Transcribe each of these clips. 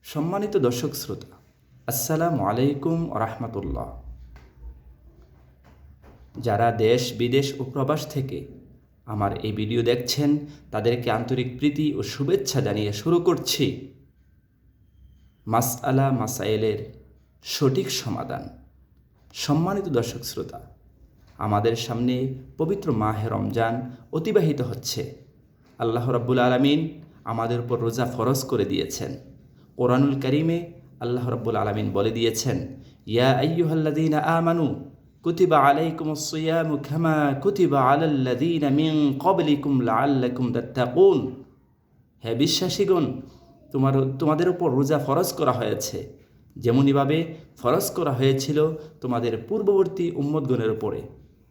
সম্মানিত দর্শক শ্রোতা, আসসালামু আলাইকুম রাহমাতুল্লাহ। যারা দেশ বিদেশ ও প্রবাস থেকে আমার এই ভিডিও দেখছেন তাদেরকে আন্তরিক প্রীতি ও শুভেচ্ছা জানিয়ে শুরু করছি মাসআলা মাসাইলের সঠিক সমাধান। সম্মানিত দর্শক শ্রোতা, আমাদের সামনে পবিত্র মাহে রমজান অতিবাহিত হচ্ছে। আল্লাহ রাব্বুল আলামিন আমাদের উপর রোজা ফরজ করে দিয়েছেন। কোরআনুল কারীমে আল্লাহ রাব্বুল আলামিন বলে দিয়েছেন, ইয়া আইয়ুহাল্লাযীনা আমানু কুতিবা আলাইকুমুস সিয়ামু কামা কুতিবা আলাল্লাযীনা মিন ক্বাবলিকুম লাআল্লাকুম তাত্তাকুন। হে বিশ্বাসীগণ, তোমাদের উপর রোজা ফরজ করা হয়েছে যেমনইভাবে ফরজ করা হয়েছিল তোমাদের পূর্ববর্তী উম্মতগণের উপরে।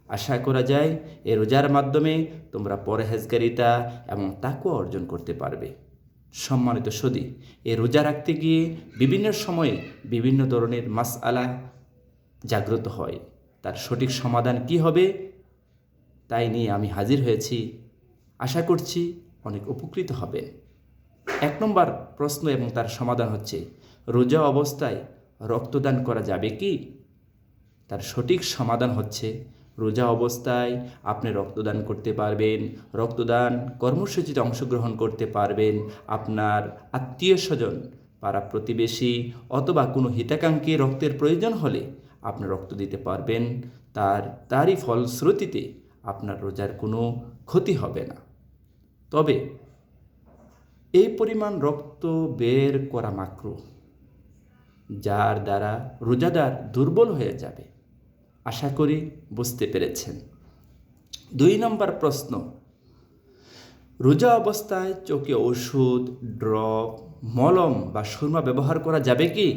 আশা করা যায় এই রোজার মাধ্যমে তোমরা পরহেজগারিতা এবং তাকওয়া অর্জন করতে পারবে। সম্মানিত সুধী, এই রোজা রাখতে গিয়ে বিভিন্ন সময়ে বিভিন্ন ধরনের মাসআলা জাগ্রত হয়। তার সঠিক সমাধান কি হবে তাই নিয়ে আমি হাজির হয়েছি। আশা করছি অনেক উপকৃত হবেন। 1 নম্বর প্রশ্ন এবং তার সমাধান হচ্ছে, রোজা অবস্থায় রক্তদান করা যাবে কি? তার সঠিক সমাধান হচ্ছে, রোজা অবস্থায় আপনি রক্তদান করতে পারবেন। রক্তদান কর্মসূচিতে অংশগ্রহণ করতে পারবেন। আপনার আত্মীয় স্বজন, পাড়া প্রতিবেশী অথবা কোনো হিতাকাঙ্ক্ষী রক্তের প্রয়োজন হলে আপনি রক্ত দিতে পারবেন। তারই ফলশ্রুতিতে আপনার রোজার কোনো ক্ষতি হবে না। তবে এই পরিমাণ রক্ত বের করা মাকরুহ, যার দ্বারা রোজাদার দুর্বল হয়ে যাবে। আশা করি বুঝতে পেরেছেন। 2 নম্বর প্রশ্ন, রোজা অবস্থায় চোখে ওষুধ, ড্রপ, মলম বা সুরমা ব্যবহার করা যাবে কি?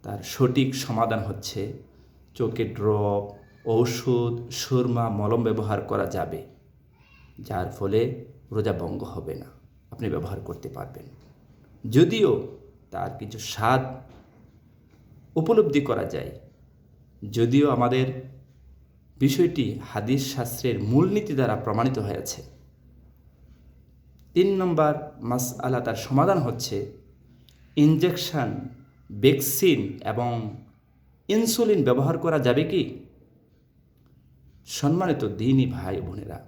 তার সঠিক সমাধান হচ্ছে, চোখে ড্রপ, ঔষধ, সুরমা, মলম ব্যবহার করা যাবে, যার ফলে রোজা ভঙ্গ হবে না, আপনি ব্যবহার করতে পারবেন। যদিও তার কিছু স্বাদ উপলব্ধি করা যায়, যদিও আমাদের বিষয়টি হাদিস শাস্ত্রের মূলনীতি দ্বারা প্রমাণিত হয়েছে। 3 নম্বর মাসআলা, তার সমাধান হচ্ছে, ইনজেকশন, ভ্যাকসিন এবং ইনসুলিন ব্যবহার করা যাবে কি? সম্মানিত দ্বীনী ভাই বোনেরা,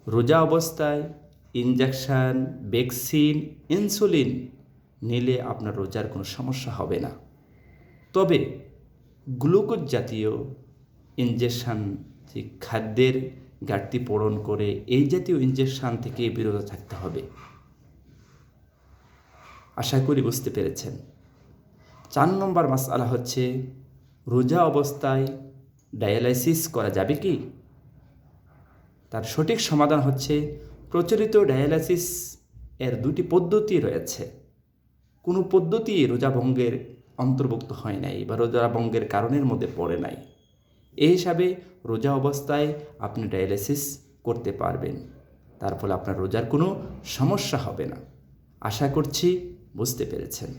রোজা অবস্থায় ইনজেকশন, ভ্যাকসিন, ইনসুলিন নিলে আপনার রোজার কোনো সমস্যা হবে না। তবে গ্লুকোজ জাতীয় ইনজেকশন, যে খাদ্যের ঘাটতি পূরণ করে, এই জাতীয় ইনজেকশন থেকে বিরত থাকতে হবে। আশা করি বুঝতে পেরেছেন। 4 নম্বর মাসআলা হচ্ছে, রোজা অবস্থায় ডায়ালাইসিস করা যাবে কি? তার সঠিক সমাধান হচ্ছে, প্রচলিত ডায়ালাইসিস এর 2টি পদ্ধতি রয়েছে। কোনো পদ্ধতি রোজা ভঙ্গের অন্তর্ভুক্ত হয় নাই বা রোজা ভঙ্গের কারণের মধ্যে পড়ে নাই। এই হিসাবে রোজা অবস্থায় আপনি ডায়ালাইসিস করতে পারবেন। তার ফলে আপনার রোজার কোনো সমস্যা হবে না। আশা করছি বুঝতে পেরেছেন।